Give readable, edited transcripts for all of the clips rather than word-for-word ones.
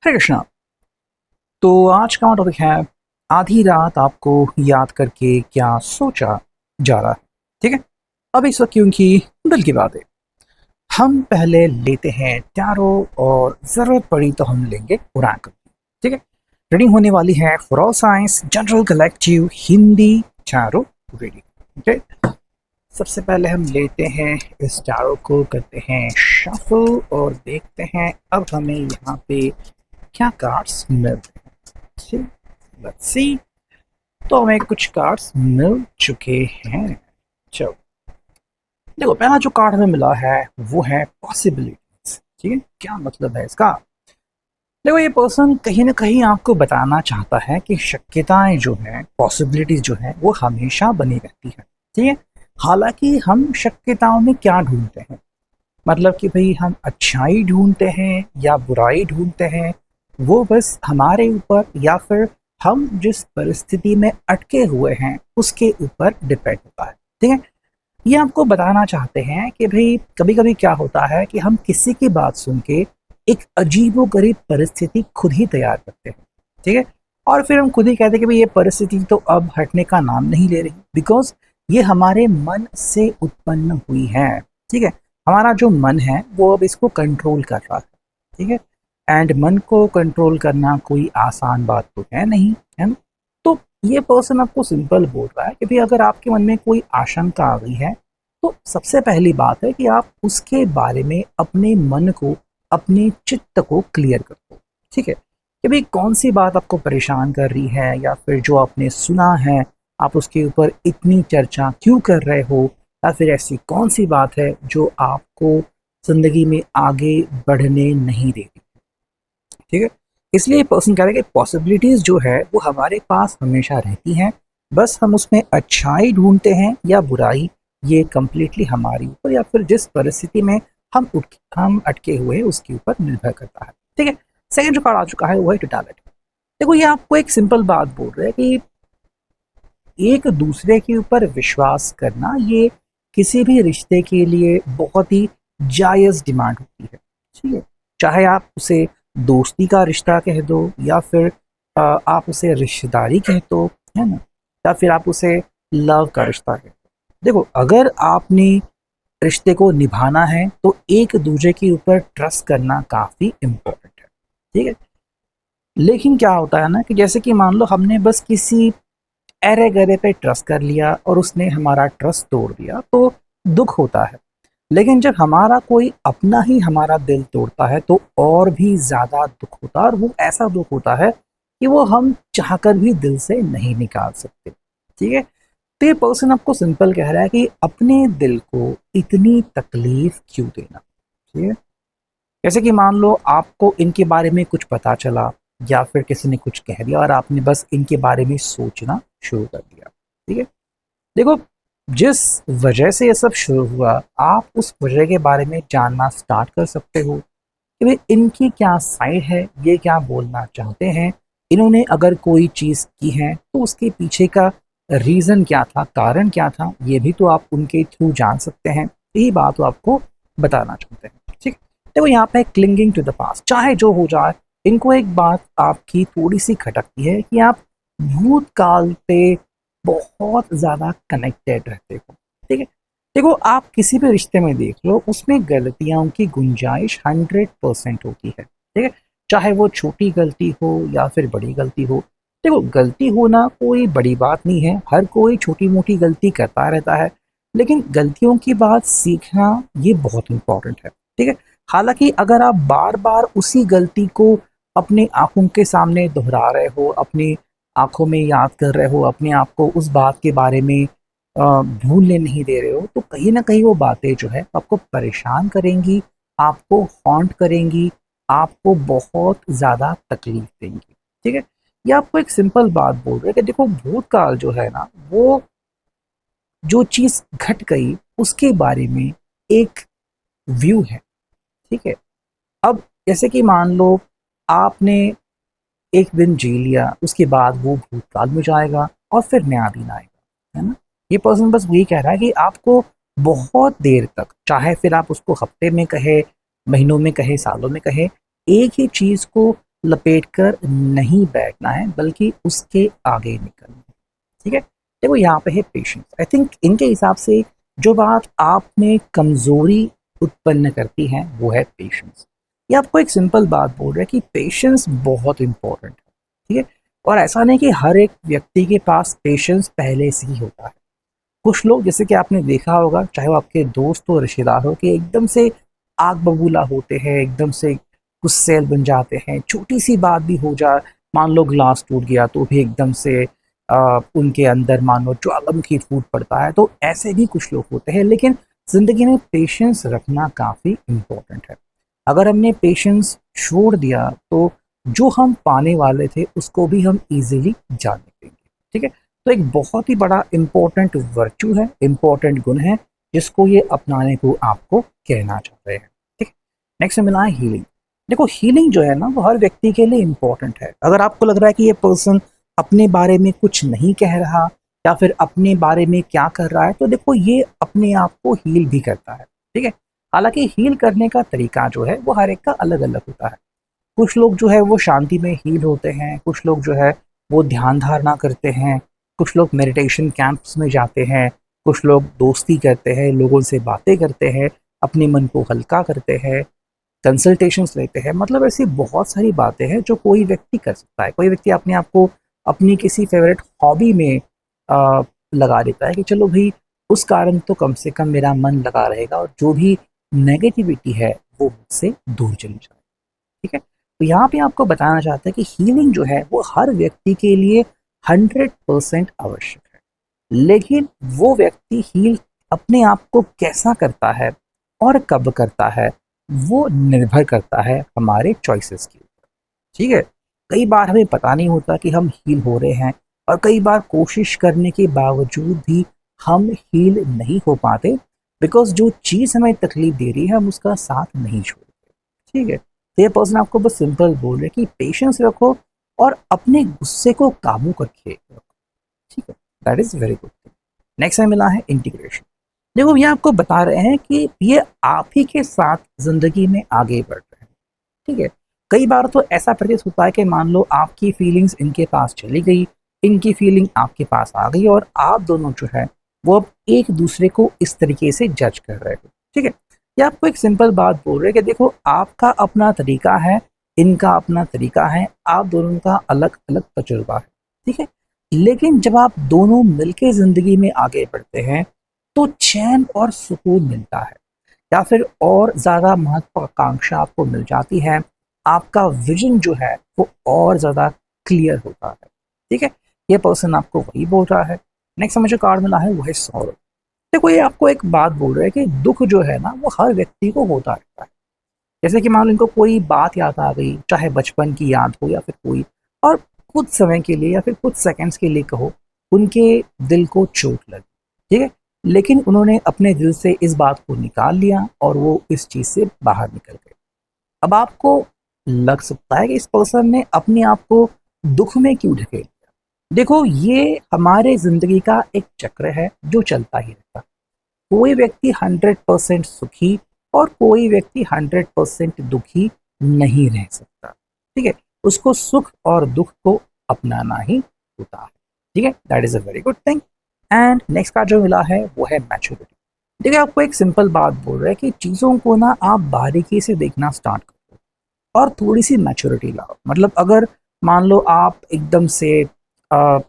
हरे कृष्णा। तो आज का टॉपिक है आधी रात आपको याद करके क्या सोचा जा रहा है। ठीक है। अब इस वक्त क्योंकि दिल की बात है, हम पहले लेते हैं टैरो और जरूरत पड़ी तो हम लेंगे ओरेकल। ठीक है। रीडिंग होने वाली है for all science general collective Hindi tarot reading. Okay. सबसे पहले हम लेते हैं इस टैरो को, करते हैं शफल और देखते हैं अब हमें यहाँ पे क्या कार्ड्स मिलते हैं। Let's see. तो हमें कुछ कार्ड्स मिल चुके हैं। चलो देखो, पहला जो कार्ड हमें मिला है वो है पॉसिबिलिटीज। ठीक है, क्या मतलब है इसका? देखो, ये पर्सन कहीं ना कहीं आपको बताना चाहता है कि शक्यताएं जो हैं, पॉसिबिलिटीज जो हैं, वो हमेशा बनी रहती है। ठीक है। हालांकि हम शक्यताओं में क्या ढूंढते हैं, मतलब कि भाई हम अच्छाई ढूंढते हैं या बुराई ढूंढते हैं, वो बस हमारे ऊपर या फिर हम जिस परिस्थिति में अटके हुए हैं उसके ऊपर डिपेंड होता है। ठीक है। ये आपको बताना चाहते हैं कि भाई कभी कभी क्या होता है कि हम किसी की बात सुन के एक अजीबोगरीब परिस्थिति खुद ही तैयार करते हैं। ठीक है। और फिर हम खुद ही कहते हैं कि भाई ये परिस्थिति तो अब हटने का नाम नहीं ले रही, बिकॉज ये हमारे मन से उत्पन्न हुई है। ठीक है। हमारा जो मन है वो अब इसको कंट्रोल कर रहा है। ठीक है। एंड मन को कंट्रोल करना कोई आसान बात तो है नहीं, है ना? तो ये पर्सन आपको सिंपल बोल रहा है कि भाई अगर आपके मन में कोई आशंका आ गई है तो सबसे पहली बात है कि आप उसके बारे में अपने मन को, अपने चित्त को क्लियर कर दो। ठीक है। कि भाई कौन सी बात आपको परेशान कर रही है, या फिर जो आपने सुना है आप उसके ऊपर इतनी चर्चा क्यों कर रहे हो, या फिर ऐसी कौन सी बात है जो आपको जिंदगी में आगे बढ़ने नहीं दे रही। ठीक है। इसलिए पर्सन कह रहा है कि पॉसिबिलिटीज जो है वो हमारे पास हमेशा रहती हैं, बस हम उसमें अच्छाई ढूंढते हैं या बुराई, ये कंप्लीटली हमारी ऊपर या फिर जिस परिस्थिति में हम अटके हुए हैं उसके ऊपर निर्भर करता है। ठीक है। सेकंड जो कार्ड आ चुका है वो है टोटालिटी। देखो, ये आपको एक सिंपल बात बोल रहे हैं कि एक दूसरे के ऊपर विश्वास करना ये किसी भी रिश्ते के लिए बहुत ही जायज़ डिमांड होती है। ठीक है। चाहे आप उसे दोस्ती का रिश्ता कह दो या फिर आप उसे रिश्तेदारी कह दो, है ना? या फिर आप उसे लव का रिश्ता कह दो। देखो, अगर आपने रिश्ते को निभाना है तो एक दूसरे के ऊपर ट्रस्ट करना काफ़ी इम्पोर्टेंट है। ठीक है। लेकिन क्या होता है ना कि जैसे कि मान लो हमने बस किसी अरे गरे पे ट्रस्ट कर लिया और उसने हमारा ट्रस्ट तोड़ दिया तो दुख होता है। लेकिन जब हमारा कोई अपना ही हमारा दिल तोड़ता है तो और भी ज़्यादा दुख होता है, और वो ऐसा दुख होता है कि वो हम चाहकर भी दिल से नहीं निकाल सकते। ठीक है। तो ये पर्सन आपको सिंपल कह रहा है कि अपने दिल को इतनी तकलीफ क्यों देना। ठीक है। जैसे कि मान लो आपको इनके बारे में कुछ पता चला या फिर किसी ने कुछ कह दिया और आपने बस इनके बारे में सोचना शुरू कर दिया। ठीक है। देखो, जिस वजह से ये सब शुरू हुआ आप उस वजह के बारे में जानना स्टार्ट कर सकते हो कि भाई इनकी क्या साइड है, ये क्या बोलना चाहते हैं, इन्होंने अगर कोई चीज़ की है तो उसके पीछे का रीज़न क्या था, कारण क्या था, ये भी तो आप उनके थ्रू जान सकते हैं। यही बात वो आपको बताना चाहते हैं। ठीक। देखो, यहाँ पे क्लिंगिंग टू द पास्ट, चाहे जो हो जाए, इनको एक बात आपकी थोड़ी सी खटकती है कि आप भूतकाल पे बहुत ज़्यादा कनेक्टेड रहते हो। ठीक है। देखो, आप किसी भी रिश्ते में देख लो उसमें गलतियों की गुंजाइश 100% होती है। ठीक है। चाहे वो छोटी गलती हो या फिर बड़ी गलती हो। देखो, गलती होना कोई बड़ी बात नहीं है, हर कोई छोटी मोटी गलती करता रहता है। लेकिन गलतियों की बात सीखना ये बहुत इंपॉर्टेंट है। ठीक है। हालांकि अगर आप बार बार उसी गलती को अपने आंखों के सामने दोहरा रहे हो, अपनी आंखों में याद कर रहे हो, अपने आप को उस बात के बारे में भूलने नहीं दे रहे हो, तो कहीं ना कहीं वो बातें जो है आपको परेशान करेंगी, आपको हॉन्ट करेंगी, आपको बहुत ज़्यादा तकलीफ देंगी। ठीक है। ये आपको एक सिंपल बात बोल रहे हैं कि देखो, भूतकाल जो है ना, वो जो चीज़ घट गई उसके बारे में एक व्यू है। ठीक है। अब जैसे कि मान लो आपने एक दिन जी लिया, उसके बाद वो भूतकाल में जाएगा और फिर नया दिन आएगा, है ना? ये पर्सन बस वही कह रहा है कि आपको बहुत देर तक, चाहे फिर आप उसको हफ्ते में कहे, महीनों में कहे, सालों में कहे, एक ही चीज़ को लपेट कर नहीं बैठना है, बल्कि उसके आगे निकलना है। ठीक है, देखो यहाँ पे है पेशेंस। आई थिंक इनके हिसाब से जो बात आप में कमजोरी उत्पन्न करती है वो है पेशेंस। ये आपको एक सिंपल बात बोल रहा है कि पेशेंस बहुत इंपॉर्टेंट है। ठीक है, और ऐसा नहीं कि हर एक व्यक्ति के पास पेशेंस पहले से ही होता है। कुछ लोग, जैसे कि आपने देखा होगा, चाहे वो आपके दोस्त हो, रिश्तेदार हो, कि एकदम से आग बबूला होते हैं, एकदम से गुस्सैल बन जाते हैं। छोटी सी बात भी हो जाए, मान लो ग्लास टूट गया तो भी एकदम से उनके अंदर मान लो ज्वालामुखी फूट पड़ता है। तो ऐसे भी कुछ लोग होते हैं, लेकिन जिंदगी में पेशेंस रखना काफ़ी इम्पोर्टेंट है। अगर हमने पेशेंस छोड़ दिया तो जो हम पाने वाले थे उसको भी हम इजीली जाने देंगे। ठीक है, तो एक बहुत ही बड़ा इम्पोर्टेंट वर्च्यू है, इम्पोर्टेंट गुण है, जिसको ये अपनाने को आपको कहना चाह रहे हैं। ठीक है, नेक्स्ट में मिला है हीलिंग। देखो हीलिंग जो है ना वो हर व्यक्ति के लिए इम्पोर्टेंट है। अगर आपको लग रहा है कि ये पर्सन अपने बारे में कुछ नहीं कह रहा या फिर अपने बारे में क्या कर रहा है, तो देखो ये अपने आप को हील भी करता है। ठीक है, हालांकि हील करने का तरीका जो है वो हर एक का अलग अलग होता है। कुछ लोग जो है वो शांति में हील होते हैं, कुछ लोग जो है वो ध्यान धारणा करते हैं, कुछ लोग मेडिटेशन कैंप्स में जाते हैं, कुछ लोग दोस्ती करते हैं, लोगों से बातें करते हैं, अपने मन को हल्का करते हैं, कंसल्टेशंस लेते हैं। मतलब ऐसी बहुत सारी बातें हैं जो कोई व्यक्ति कर सकता है। कोई व्यक्ति अपने आप को अपनी किसी फेवरेट हॉबी में आ, लगा देता है कि चलो भाई उस कारण तो कम से कम मेरा मन लगा रहेगा और जो भी नेगेटिविटी है वो मुझसे दूर चली जाए। ठीक है, तो यहाँ पे आपको बताना चाहता है कि हीलिंग जो है वो हर व्यक्ति के लिए 100% आवश्यक है। लेकिन वो व्यक्ति हील अपने आप को कैसा करता है और कब करता है वो निर्भर करता है हमारे चॉइसेस के ऊपर। ठीक है, कई बार हमें पता नहीं होता कि हम हील हो रहे हैं, और कई बार कोशिश करने के बावजूद भी हम हील नहीं हो पाते, बिकॉज जो चीज़ हमें तकलीफ दे रही है हम उसका साथ नहीं छोड़ते। ठीक है, तो ये पर्सन आपको बस सिंपल बोल रहे कि पेशेंस रखो और अपने गुस्से को काबू करके रखो। ठीक है, that is very good thing. Next में मिला है इंटीग्रेशन। देखो ये आपको बता रहे हैं कि ये आप ही के साथ जिंदगी में आगे बढ़ रहे हैं। ठीक है, कई बार तो ऐसा प्रतीत होता है कि मान लो आपकी फीलिंग्स इनके पास चली गई, इनकी फीलिंग आपके पास आ गई, और आप दोनों जो है वो अब एक दूसरे को इस तरीके से जज कर रहे हो। ठीक है, ये आपको एक सिंपल बात बोल रहे हैं कि देखो आपका अपना तरीका है, इनका अपना तरीका है, आप दोनों का अलग अलग तजुर्बा है। ठीक है, लेकिन जब आप दोनों मिलकर जिंदगी में आगे बढ़ते हैं तो चैन और सुकून मिलता है, या फिर और ज़्यादा महत्वाकांक्षा आपको मिल जाती है। आपका विजन जो है वो और ज़्यादा क्लियर होता है। ठीक है, ये पर्सन आपको वही बोल रहा है। नेक्स्ट हमें जो कार्ड मिला है वो है सॉरो। देखो ये आपको एक बात बोल रहा है कि दुख जो है ना वो हर व्यक्ति को होता रहता है। जैसे कि मान लो इनको कोई बात याद आ गई, चाहे बचपन की याद हो या फिर कोई, और कुछ समय के लिए या फिर कुछ सेकंड्स के लिए कहो उनके दिल को चोट लगी। ठीक है, लेकिन उन्होंने अपने दिल से इस बात को निकाल लिया और वो इस चीज़ से बाहर निकल गए। अब आपको लग सकता है कि इस पर्सन ने अपने आप को दुख में क्यों ढकेल दिया। देखो ये हमारे जिंदगी का एक चक्र है जो चलता ही रहता है। कोई व्यक्ति 100% सुखी और कोई व्यक्ति 100% दुखी नहीं रह सकता। ठीक है, उसको सुख और दुख को अपनाना ही होता है। ठीक है, that is a very good thing. And next का जो मिला है वो है मैच्योरिटी। देखिए आपको एक सिंपल बात बोल रहा है कि चीज़ों को ना आप बारीकी से देखना स्टार्ट करो और थोड़ी सी मैच्योरिटी लाओ। मतलब अगर मान लो आप एकदम से अ,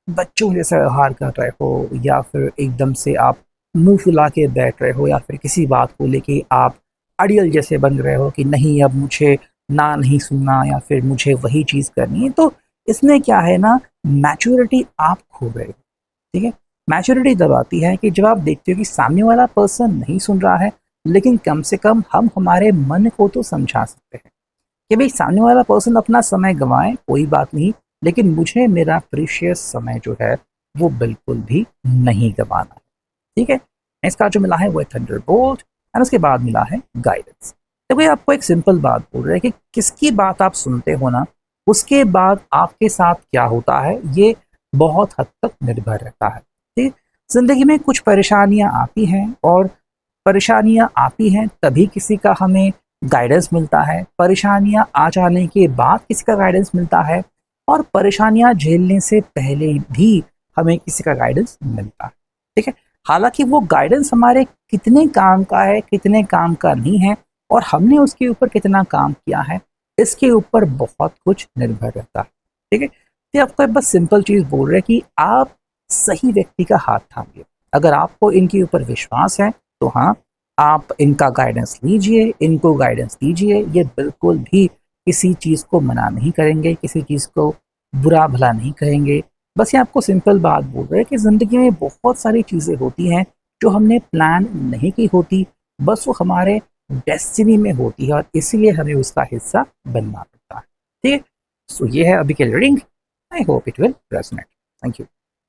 बच्चों जैसा व्यवहार कर रहे हो, या फिर एकदम से आप मुंह फुला के बैठ रहे हो, या फिर किसी बात को लेके आप अड़ियल जैसे बन रहे हो कि नहीं अब मुझे ना नहीं सुनना या फिर मुझे वही चीज़ करनी है, तो इसमें क्या है ना, मैच्योरिटी आप खो गए हो। ठीक है, मैच्योरिटी तब आती है कि जब आप देखते हो कि सामने वाला पर्सन नहीं सुन रहा है, लेकिन कम से कम हम हमारे मन को तो समझा सकते हैं कि भाई सामने वाला पर्सन अपना समय गंवाए कोई बात नहीं, लेकिन मुझे मेरा प्रीशियस समय जो है वो बिल्कुल भी नहीं गंवाना है। ठीक है, इसका जो मिला है वो है थंडरबोल्ट, और उसके बाद मिला है गाइडेंस। देखो ये आपको एक सिंपल बात बोल रहा है कि किसकी बात आप सुनते हो ना, उसके बाद आपके साथ क्या होता है ये बहुत हद तक निर्भर रहता है। ठीक, जिंदगी में कुछ परेशानियां आती हैं, और परेशानियां आती हैं तभी किसी का हमें गाइडेंस मिलता है, परेशानियां आ जाने के बाद किसी का गाइडेंस मिलता है, और परेशानियां झेलने से पहले भी हमें किसी का गाइडेंस मिलता है। ठीक है, हालांकि वो गाइडेंस हमारे कितने काम का है, कितने काम का नहीं है, और हमने उसके ऊपर कितना काम किया है, इसके ऊपर बहुत कुछ निर्भर रहता है। ठीक है, तो आपको बस सिंपल चीज बोल रहे हैं कि आप सही व्यक्ति का हाथ थामिए। अगर आपको इनके ऊपर विश्वास है तो हाँ, आप इनका गाइडेंस लीजिए, इनको गाइडेंस दीजिए। ये बिल्कुल भी किसी चीज़ को मना नहीं करेंगे, किसी चीज़ को बुरा भला नहीं कहेंगे। बस ये आपको सिंपल बात बोल रहे हैं कि ज़िंदगी में बहुत सारी चीज़ें होती हैं जो हमने प्लान नहीं की होती, बस वो हमारे डेस्टिनी में होती है, और इसीलिए हमें उसका हिस्सा बनना पड़ता है। ठीक है, सो ये है अभी की reading. I hope it will resonate. Thank you.